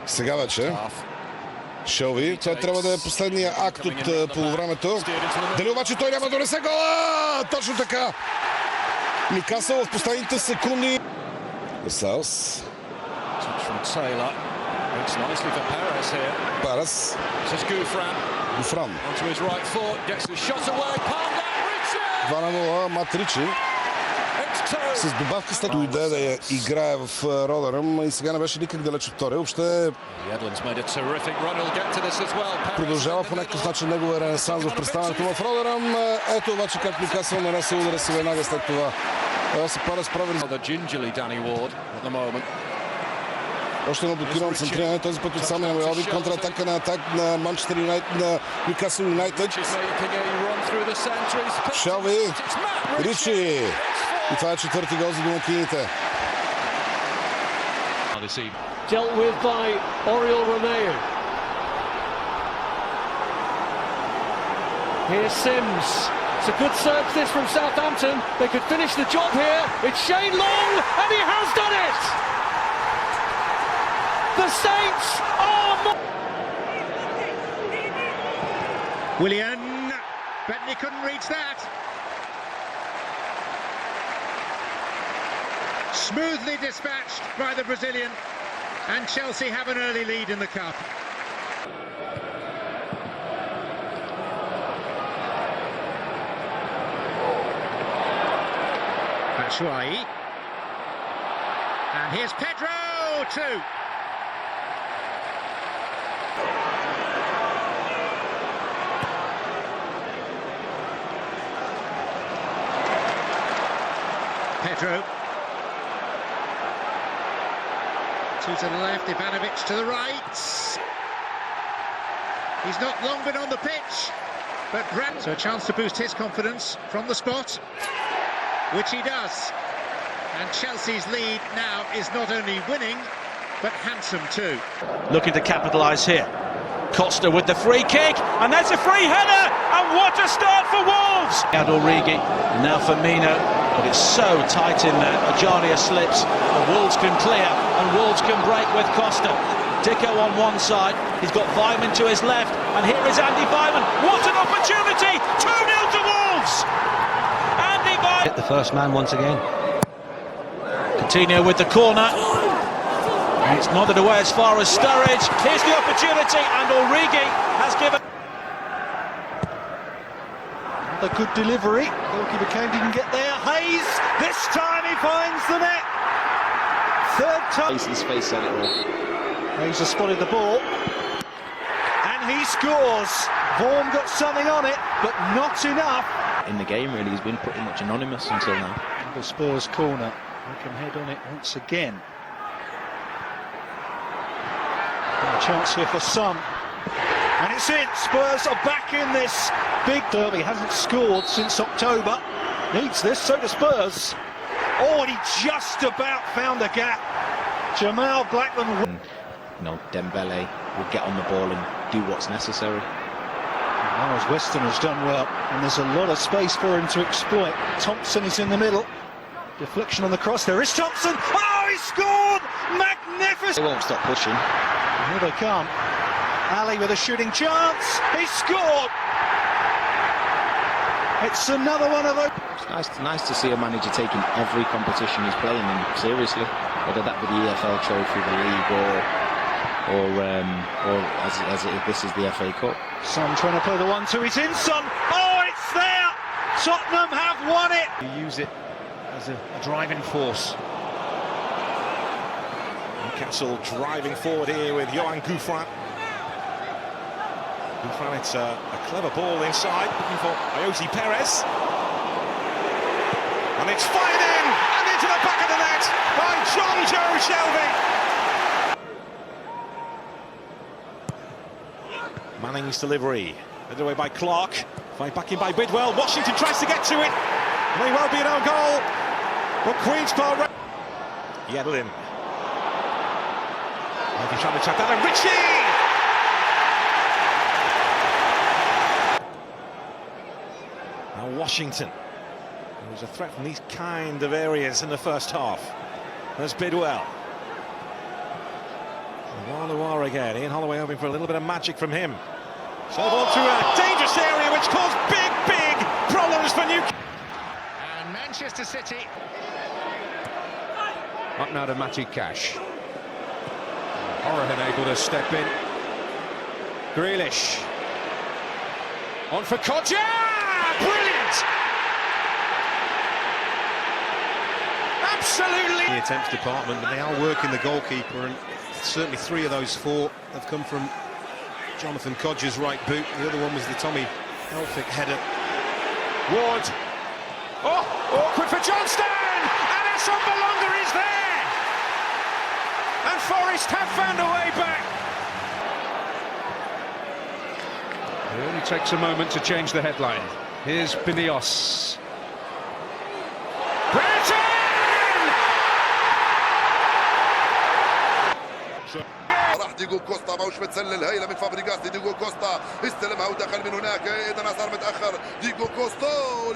Сега вече Шелви, това трябва да е последния акт от полувремето. Дали обаче той няма да донесе гола? Точно така! Нюкасъл в последните секунди. Саус. Перес. Гуфран. 2-0, Матричи. С добавка след дойде да я играе в Ротherham и сега не беше никак далеч от втория. Въобще продължава по някакъв начин неговия ренесанс в представянето в Rotherham. Ето обаче как Нюкасъл нанесе удара си веднага след това. Се пара справи. Още едно блокирано центриране, този път от самия Мелоди. Контратака на атак на Манчестър Юнайтед, на Нюкасъл Юнайтед. Шелви, Ричи. И това е четвърти гол за домакините. Dealt with by Oriol Romeu. Here's Sims. It's a good search this from Southampton. They could finish the job here. It's Shane Long and he has done it. The Saints are... Willian. Bentley couldn't reach that. Smoothly dispatched by the Brazilian, and Chelsea have an early lead in the cup. Batshuayi, and here's Pedro too. Pedro. Two to the left, Ivanovic to the right. He's not long been on the pitch, but so a chance to boost his confidence from the spot, which he does. And Chelsea's lead now is not only winning, but handsome too. Looking to capitalise here. Costa with the free kick, and there's a free header, and what a start for Wolves! Origi, now Firmino, but it's so tight in there. Ajaria slips, and Wolves can clear, and Wolves can break with Costa. Dicko on one side, he's got Vyman to his left, and here is Andy Vyman. What an opportunity! 2-0 to Wolves! Andy Vyman... Hit the first man once again. Coutinho with the corner. It's nodded away as far as Sturridge. Here's the opportunity, and Origi has given... A good delivery. Goalkeeper Kane didn't get there. Hayes, this time he finds the net. Third time. His face said it all. Hayes has spotted the ball. And he scores. Vaughan got something on it, but not enough. In the game, really, he's been pretty much anonymous until now. The Spurs corner. We can head on it once again. And a chance here for Son. And it's in. Spurs are back in this big derby. Hasn't scored since October. Needs this, so does Spurs. Oh, and he just about found a gap. Jamal Blackman. You know, Dembele will get on the ball and do what's necessary. Now as Weston has done well, and there's a lot of space for him to exploit. Thompson is in the middle. Deflection on the cross. There is Thompson. Oh, he scored! Magnificent! They won't stop pushing. Here they come. Ali with a shooting chance. He scored! It's another one of those. It's nice to see a manager taking every competition he's playing in seriously, whether that be the EFL Trophy, the league, or if this is the FA Cup. Son trying to play the 1-2. It's in, Son. Oh, it's there! Tottenham have won it. You use it as a driving force. Newcastle driving forward here with Yohan Gouffran. Gouffran, it's a clever ball inside, looking for Ayoze Perez. And it's fired in and into the back of the net by John Joe Shelvey. Manning's delivery, led away by Clark. Fight back in by Bidwell. Washington tries to get to it. May well be an own goal. But Queen's Park. Yedlin. He's trying to trap that, and Ritchie! Now Washington. There was a threat from these kind of areas in the first half. There's Bidwell. Waluar again. Ian Holloway hoping for a little bit of magic from him. So ball through a dangerous area which caused big problems for Newcastle. And Manchester City. Up now to Matty Cash. Rotherham able to step in. Grealish. On for Kodja! Brilliant! Absolutely! The attempts department, but they are working the goalkeeper, and certainly 3 of those 4 have come from Jonathan Kodja's right boot. The other one was the Tommy Elphick header. Ward. Oh, awkward for Johnston! And Aston Belonga is there! And Forest have found a way back. It only takes a moment to change the headline. Here's Binios. راح ديجو كوستا ماهوش متسلل، هايله من فابريغاس. ديجو كوستا استلمها ودخل من هناك. ايدن هازارد متاخر. ديجو كوستا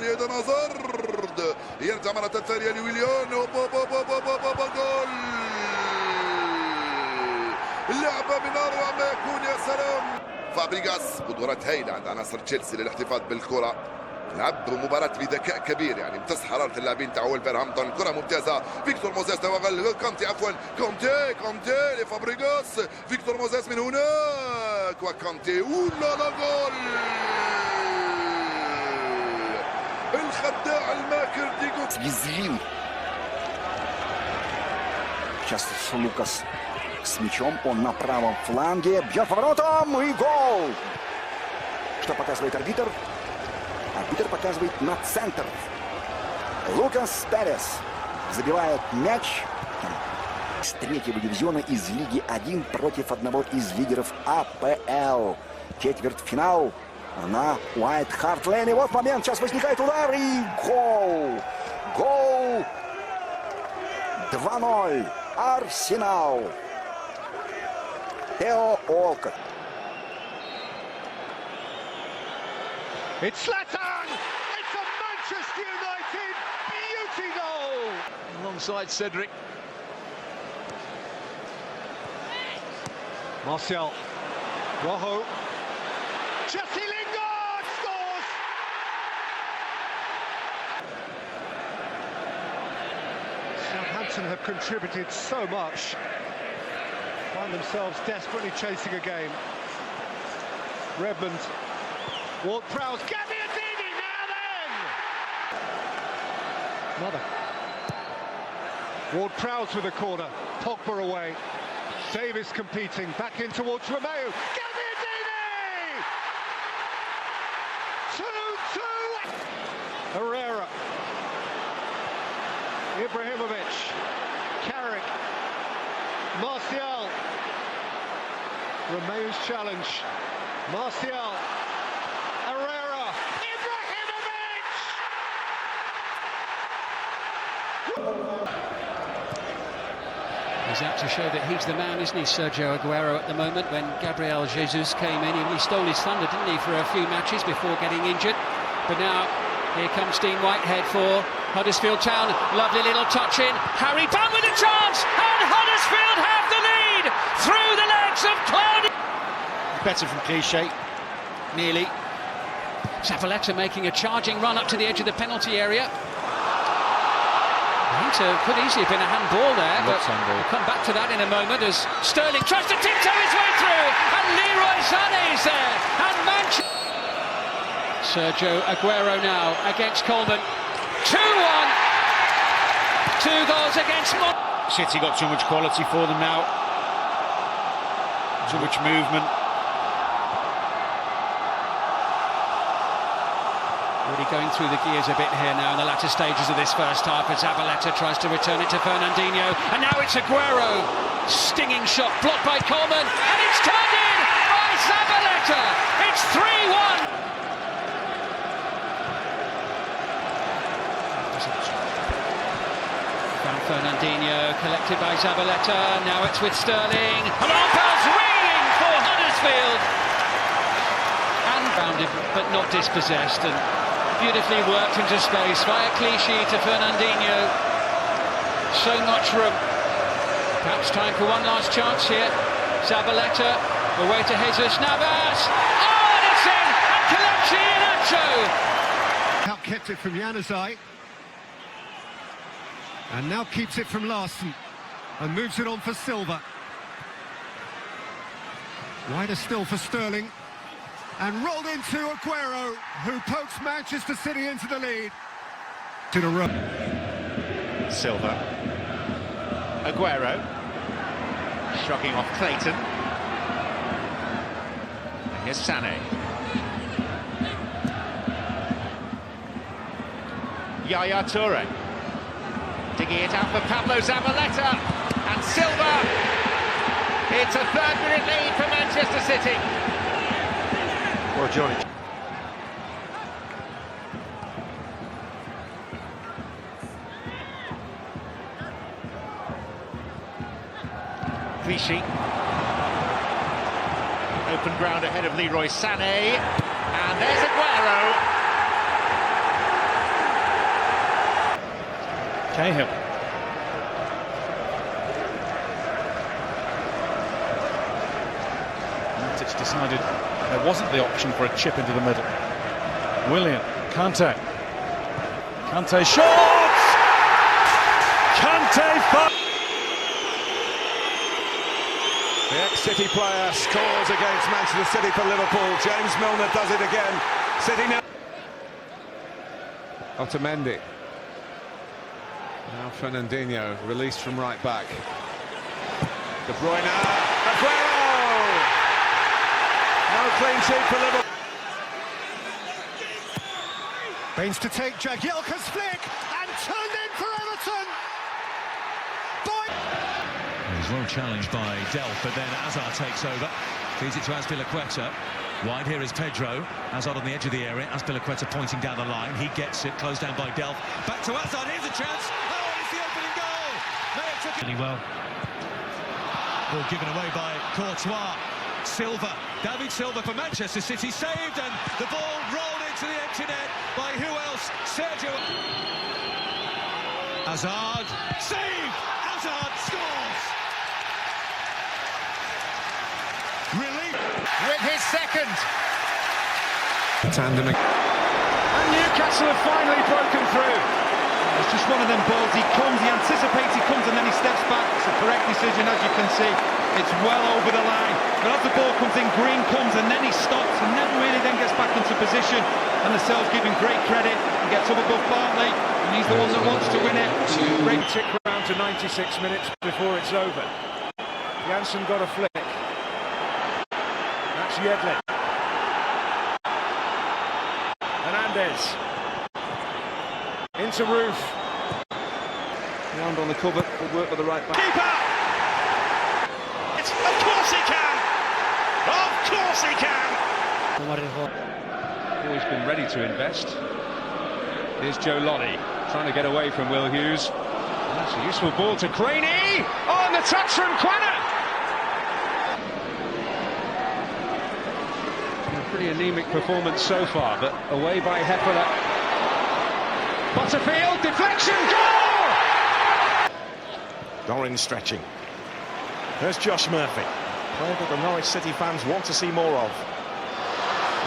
لايدن هازارد يرجع مره ثانيه لويليان. جول! اللعبه من اروع ما يكون، يا سلام. فابريغاس قدرات هايله عند عناصر تشيلسي للاحتفاظ بالكره. لعب مباراة بذكاء كبير، يعني امتص حرارة اللاعبين تاع ولفرهامبتون. كرة ممتازة. فيكتور موزيس توغل كونتي، عفوا كونتي لفابريغاس. فيكتور موزيس من هناك وكونتي. ولا لا جول! الخداع الماكر ديجو. Язвил. Сейчас Лукас с мячом. Он на правом фланге. Бьет поворотом и гол! Что показывает арбитр? Арбитр показывает на центр. Лукас Перес забивает мяч с 3-го дивизиона из Лиги 1 против одного из лидеров АПЛ. Четвертьфинал на Уайт Харт Лейн. И вот момент, сейчас возникает удар и гол. Гол. 2-0. Арсенал. Тео Олкот. It's Zlatan! It's a Manchester United beauty goal! Alongside Cedric. Martial. Rojo. Jesse Lingard scores! Southampton have contributed so much. Find themselves desperately chasing a game. Redmond. Ward-Prowse, Gabbiadini, now then! Another. Ward-Prowse with a corner, Pogba away. Davis competing, back in towards Romeo. Gabbiadini! 2-2! Herrera. Ibrahimovic. Carrick. Martial. Romeo's challenge. Martial. Herrera, Ibrahimovic! He's out to show that he's the man, isn't he, Sergio Aguero, at the moment, when Gabriel Jesus came in. He stole his thunder, didn't he, for a few matches before getting injured. But now, here comes Dean Whitehead for Huddersfield Town. Lovely little touch in. Harry Dunn with a chance! And Huddersfield have the lead! Through the legs of Claudio! Better from Clichy. Nearly. Zabaleta making a charging run up to the edge of the penalty area. Could easily have been a handball there, but we'll come back to that in a moment as Sterling tries to tiptoe his way through, and Leroy Sané's there, and Manchester. Sergio Aguero now against Coleman. 2-1. 2 goals against City got too much quality for them now. Too much movement. Really going through the gears a bit here now in the latter stages of this first half as Zabaleta tries to return it to Fernandinho, and now it's Aguero. Stinging shot blocked by Coleman, and it's turned in by Zabaleta. It's 3-1. Found Fernandinho, collected by Zabaleta. Now it's with Sterling. Alarm bells ringing for Huddersfield. And bounded but not dispossessed, and beautifully worked into space via Clichy to Fernandinho. So much room. Perhaps time for one last chance here. Zabaleta, away to Jesus Navas. Oh, and it's in! And Kelechi Iheanacho! Out kept it from Januzaj. And now keeps it from Larson. And moves it on for Silva. Wider still for Sterling. And rolled into Aguero, who pokes Manchester City into the lead. To the row. Silva. Aguero. Shrugging off Clayton. And here's Sané. Yaya Toure. Digging it out for Pablo Zabaleta. And Silva. It's a third-minute lead for Manchester City. Well, Johnny. Vichy. Open ground ahead of Leroy Sané. And there's Aguero. Cahill. Matic decided there wasn't the option for a chip into the middle. Willian, Kante. Kante shoots! Kante. The ex-City player scores against Manchester City for Liverpool. James Milner does it again. City now. Otamendi. Now Fernandinho released from right back. De Bruyne. Aguero! No clean sheet for Liverpool. Baines to take Jagielka's flick and turned in for Everton. He's well challenged by Delph, but then Hazard takes over. Feeds it to Azpilicueta. Wide here is Pedro. Hazard on the edge of the area. Azpilicueta pointing down the line. He gets it, closed down by Delph. Back to Hazard. Here's a chance. Oh, it's the opening goal. Mayer took it really well. Ball given away by Courtois. Silva. David Silva for Manchester City. Saved, and the ball rolled into the empty net by who else? Sergio. Hazard. Saved. Hazard scores. Relief with his second. Tandem. And Newcastle have finally broken through. It's just one of them balls. He comes, he anticipates, he comes, and then he steps back. It's a correct decision, as you can see. It's well over the line. But as the ball comes in, Green comes, and then he stops and never really then gets back into position. And the Cells give him great credit. He gets up above Bartley, and he's the one that wants to win it. Great tick round to 96 minutes before it's over. Janssen got a flick. That's Yedlin. Hernandez. Into Roof. Round on the cover. Good work by the right back. Keeper! Of course he can! Of course he can! Always been ready to invest. Here's Joe Lolly trying to get away from Will Hughes. That's a useful ball to Craney. Oh, and the touch from Quanah. A pretty anemic performance so far, but away by Hepler. Butterfield, deflection, goal! Doran stretching. There's Josh Murphy. Player that the Norwich City fans want to see more of.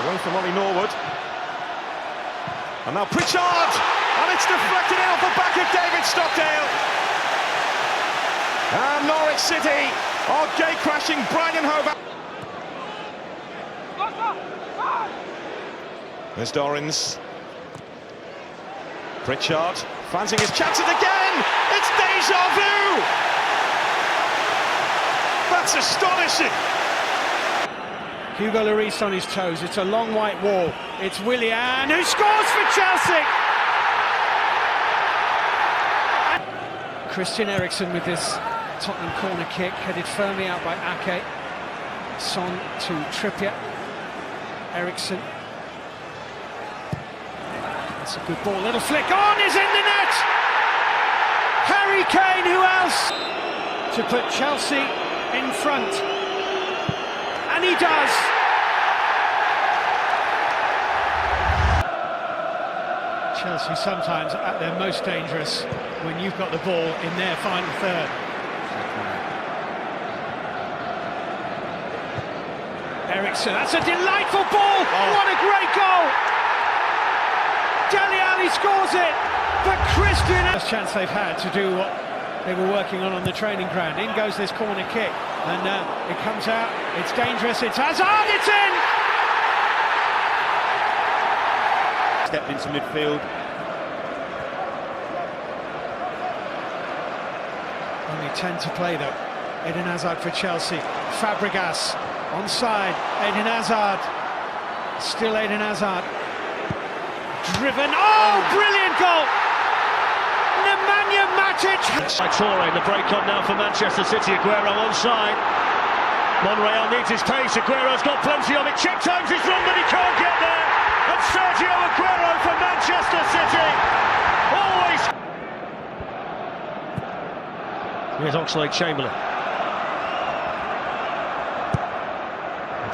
Away from Ollie Norwood. And now Pritchard! And it's deflected out the back of David Stockdale. And Norwich City are gate-crashing Brighton Hove. There's Dorrans. Pritchard fancying his chances again. It's deja vu. That's astonishing. Hugo Lloris on his toes. It's a long white wall. It's Willian who scores for Chelsea. Christian Eriksen with this Tottenham corner kick, headed firmly out by Ake. Son to Trippier. Eriksen. That's a good ball. Little flick on, is in the net. Harry Kane, who else? To put Chelsea in front. And he does. Chelsea sometimes at their most dangerous when you've got the ball in their final third. Ericsson, that's a delightful ball! What a great goal! Dele Alli scores it for Christian. First chance they've had to do what they were working on the training ground. In goes this corner kick, and it comes out. It's dangerous. It's Hazard. It's in. Stepped into midfield. Only 10 to play though. Eden Hazard for Chelsea. Fabregas onside. Eden Hazard. Still Eden Hazard. Driven. Oh, brilliant goal! Nemanja Matic. Torre, the break on now for Manchester City. Aguero onside. Monreal needs his pace. Aguero's got plenty of it. Check times his run, but he can't get there. And Sergio Aguero for Manchester City. Always. Here's Oxlade-Chamberlain.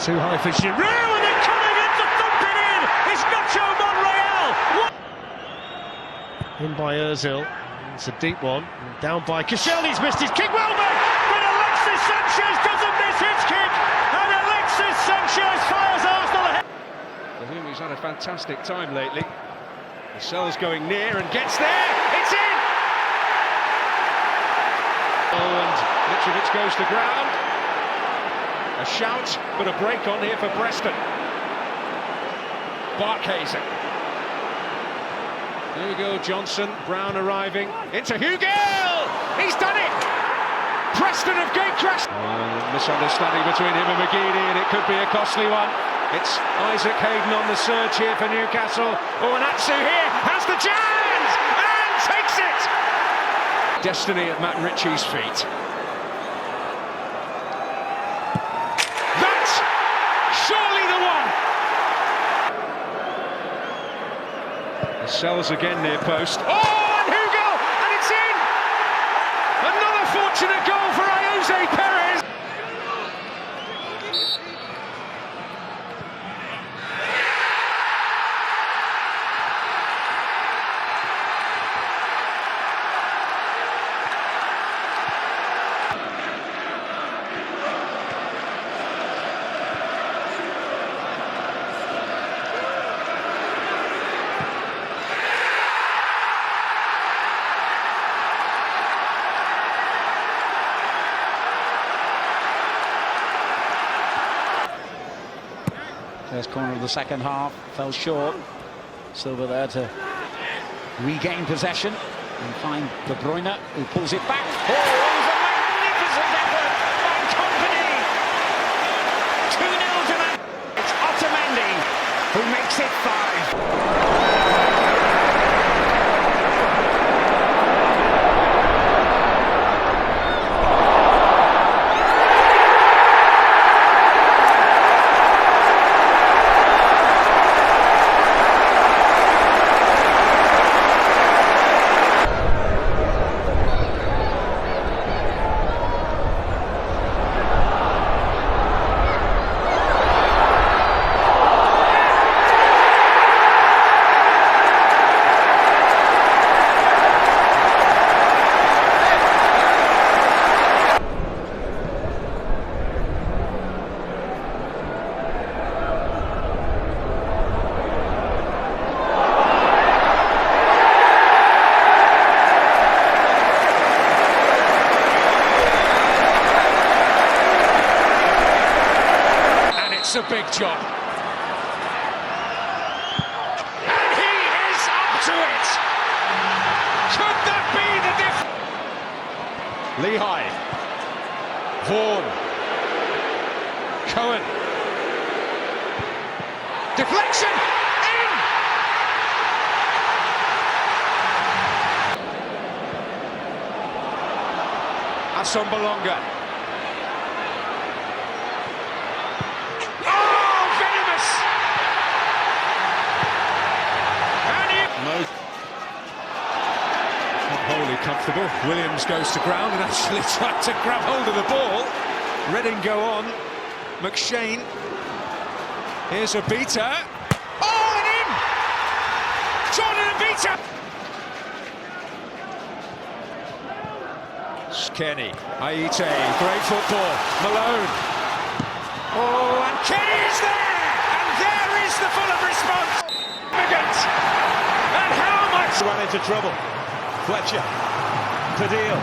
Too high for Giroud, and then coming in to thump it in is Nacho Monreal. In by Ozil. It's a deep one. Down by Koscielny's missed his kick. Well done, but Alexis Sanchez doesn't miss his kick, and Alexis Sanchez fires Arsenal ahead. For whom he's had a fantastic time lately. Lascelles going near and gets there. It's in. Oh, and Mitrovic goes to ground. A shout, but a break on here for Preston. Barkhuizen. There we go, Johnson, Brown arriving, into Hugel! He's done it! Preston have gatecrashed! Misunderstanding between him and McGeady, and it could be a costly one. It's Isaac Hayden on the surge here for Newcastle. Oh, and Atsu here has the chance! And takes it! Destiny at Matt Ritchie's feet. That's surely the one! Lascelles again near post. Oh, and Hugel! And it's in! Another fortunate goal for Jose Perez! First corner of the second half, fell short. Silva there to regain possession and find De Bruyne, who pulls it back. Oh, it was a magnificent effort by Company! 2-0 to Man. It's Otamendi who makes it 5. It's a big job. And he is up to it. Could that be the difference? Lehigh. Vaughan. Cohen. Deflection! In! Aston Bolonga. Wholly comfortable. Williams goes to ground and actually tried to grab hold of the ball. Reading go on. McShane. Here's a beater. Oh, and in! Jordan Abita! Kenny. Aite. Great football. Malone. Oh, and Kenny's there! And there is the Fulham response! And how much... Run into trouble. Fletcher. Padil.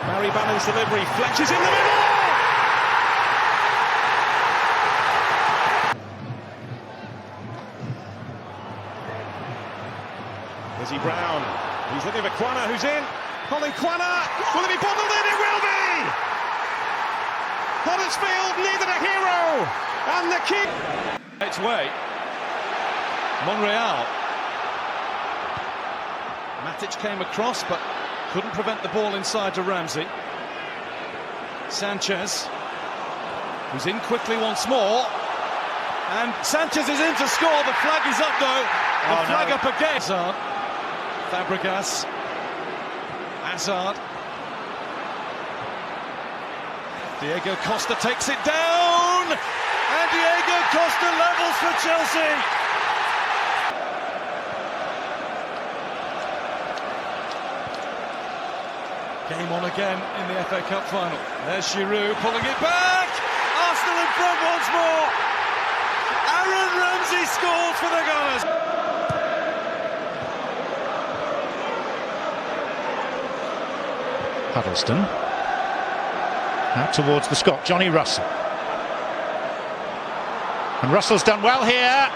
Barry Bannon's delivery. Fletcher's in the middle! Izzy Brown. He's looking for Quana, who's in. Colin Quana. Will it be bundled in? It will be! Huddersfield needed a hero! And the key... Its way. Monreal. Matic came across, but couldn't prevent the ball inside to Ramsey. Sanchez, who's in quickly once more. And Sanchez is in to score. The flag is up, though. The flag up again. Hazard. Fabregas. Hazard. Diego Costa takes it down. And Diego Costa levels for Chelsea. Game on again in the FA Cup final. There's Giroud pulling it back. Arsenal in front once more. Aaron Ramsey scores for the Gunners. Huddleston. Out towards the Scot, Johnny Russell. And Russell's done well here.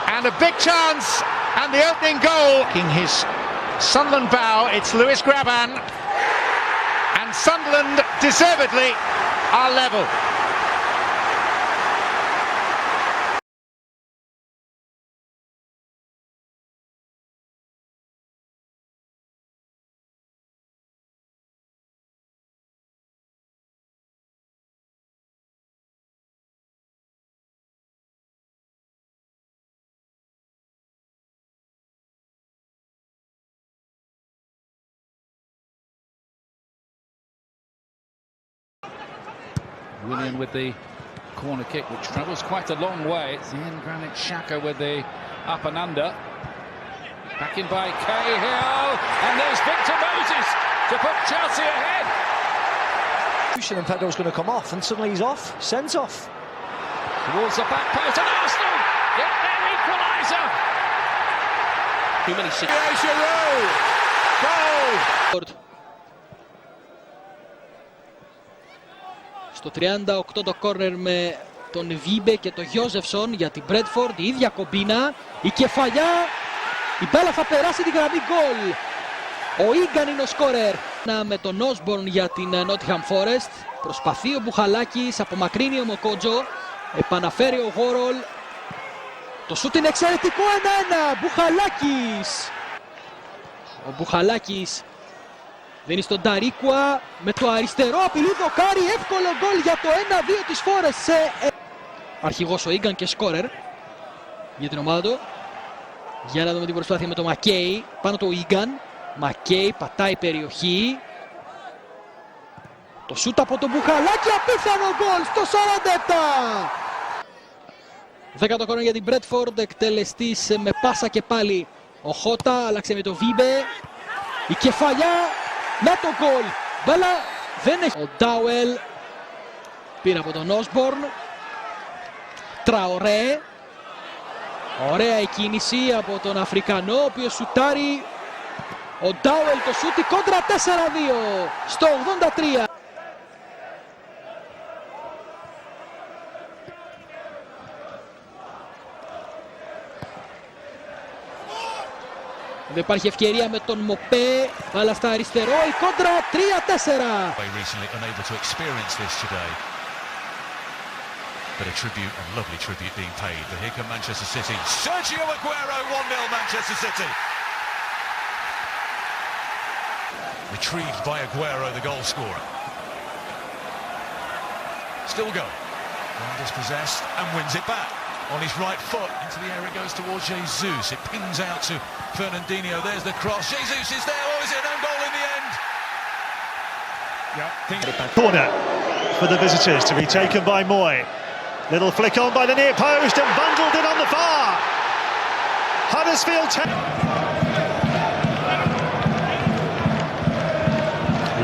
And a big chance. And the opening goal. In his Sunderland bow, it's Lewis Graban. And Sunderland deservedly are level. Willian with the corner kick, which travels quite a long way. It's Ian Granit Xhaka with the up and under. Back in by Cahill, and there's Victor Moses to put Chelsea ahead. And Pedro's going to come off, and suddenly he's off, sent off. Towards the back post, and Aston get their equaliser. Too many Goal! Στο 38 το κόρνερ με τον Βίμπε και τον Γιώζεφσον για την Brentford, η ίδια κομπίνα, η κεφαλιά, η μπάλα θα περάσει την γραμμή γκολ. Ο Ίγκαν είναι ο σκόρερ. Με τον Osborne για την Nottingham Forest, προσπαθεί ο Μπουχαλάκης, απομακρύνει ο Μοκότζο, επαναφέρει ο Γόρολ. Το σούτ είναι εξαιρετικό, 1-1, Μπουχαλάκης. Ο Μπουχαλάκης δίνει στον Ταρίκουα με το αριστερό, απειλή δοκάρι, εύκολο γκολ για το 1-2 της Forest. Αρχηγός ο Ίγκαν και σκόρερ για την ομάδα του. Για να δούμε την προσπάθεια με τον Μακέι, πάνω του Ίγκαν. Μακέι πατάει περιοχή. Το σούτ από τον Μπουχαλάκη, απίθανο γκολ στο 47. 10ο χρόνο για την Brentford, εκτελεστής με πάσα και πάλι ο Χότα, άλλαξε με το Βίμπε. Η κεφαλιά, να το γκολ. Μπάλα δεν έχει. Ο Ντάουελ πήρε από τον Osborne. Τραωρέ. Ωραία η κίνηση από τον Αφρικανό, ο οποίος σουτάρει. Ο Ντάουελ το σούτι, κόντρα 4-2 στο 83. Δεν υπάρχει ευκαιρία με τον Μοπέ, αλλά στα αριστερό η κόντρα 3-4. But a tribute, a lovely tribute being paid. But here come Manchester City. Sergio Aguero, 1-0 Manchester City. Retrieved by Aguero, the goal scorer. Still going. And dispossessed and wins it back. On his right foot, into the air it goes towards Jesus. It pings out to Fernandinho. There's the cross. Jesus is there. Oh, is it an own goal in the end? Yeah. Corner for the visitors to be taken by Moy. Little flick on by the near post and bundled in on the far. Huddersfield.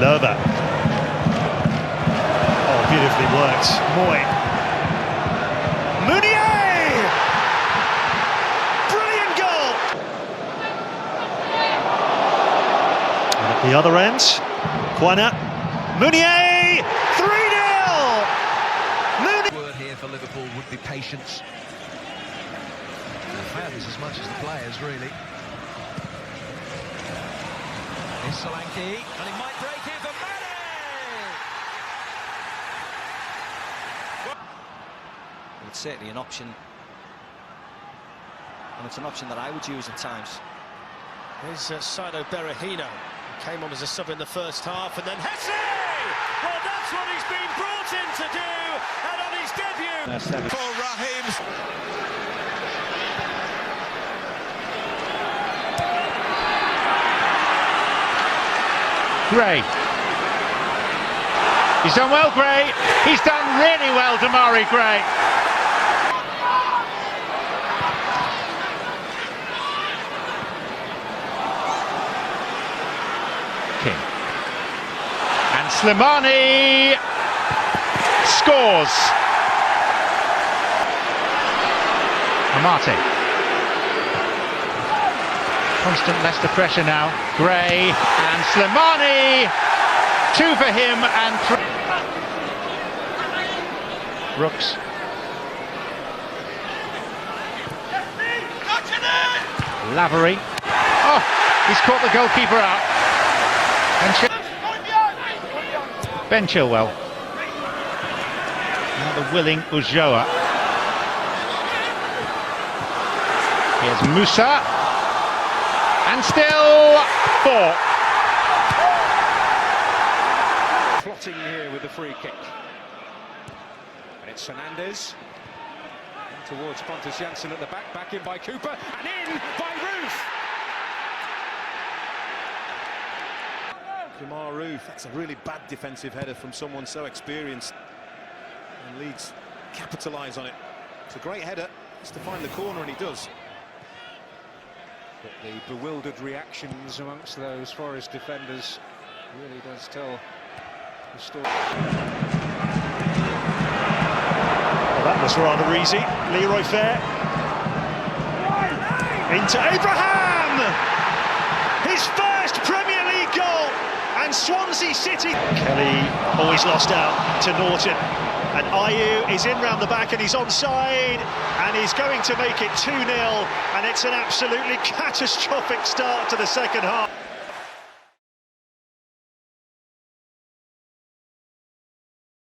Lover. beautifully worked. Moy. Mounier! Brilliant goal! And at the other end, Quina. Mounier! 3-0! The word here for Liverpool would be patience. The fans as much as the players, really. Here's Solanke, and he might break here for Mane! It's certainly an option, and it's an option that I would use at times. Here's Saido Berahino, who came on as a sub in the first half, and then Hesse! Well, that's what he's been brought in to do, and on his debut for Raheem. Gray. He's done well, Gray. He's done really well, Damari Gray. King. And Slimani scores. Amate. Constant Leicester pressure now. Gray and Slimani. 2 for him and 3. Brooks. Lavery. Oh, he's caught the goalkeeper out. Ben Chilwell. Now the willing Ulloa. Here's Musa. And still 4. Plotting here with the free kick. And it's Fernandes. Towards Pontus Jansson at the back in by Cooper, and in by Roof. Kemar Roof, that's a really bad defensive header from someone so experienced. And Leeds capitalise on it. It's a great header, just to find the corner, and he does. But the bewildered reactions amongst those Forest defenders really does tell the story. Well, that was rather easy. Leroy Fair. Into Abraham! His first Premier League goal! And Swansea City. Kelly always lost out to Norton. And Ayew is in round the back and he's onside. And he's going to make it 2-0. And it's an absolutely catastrophic start to the second half.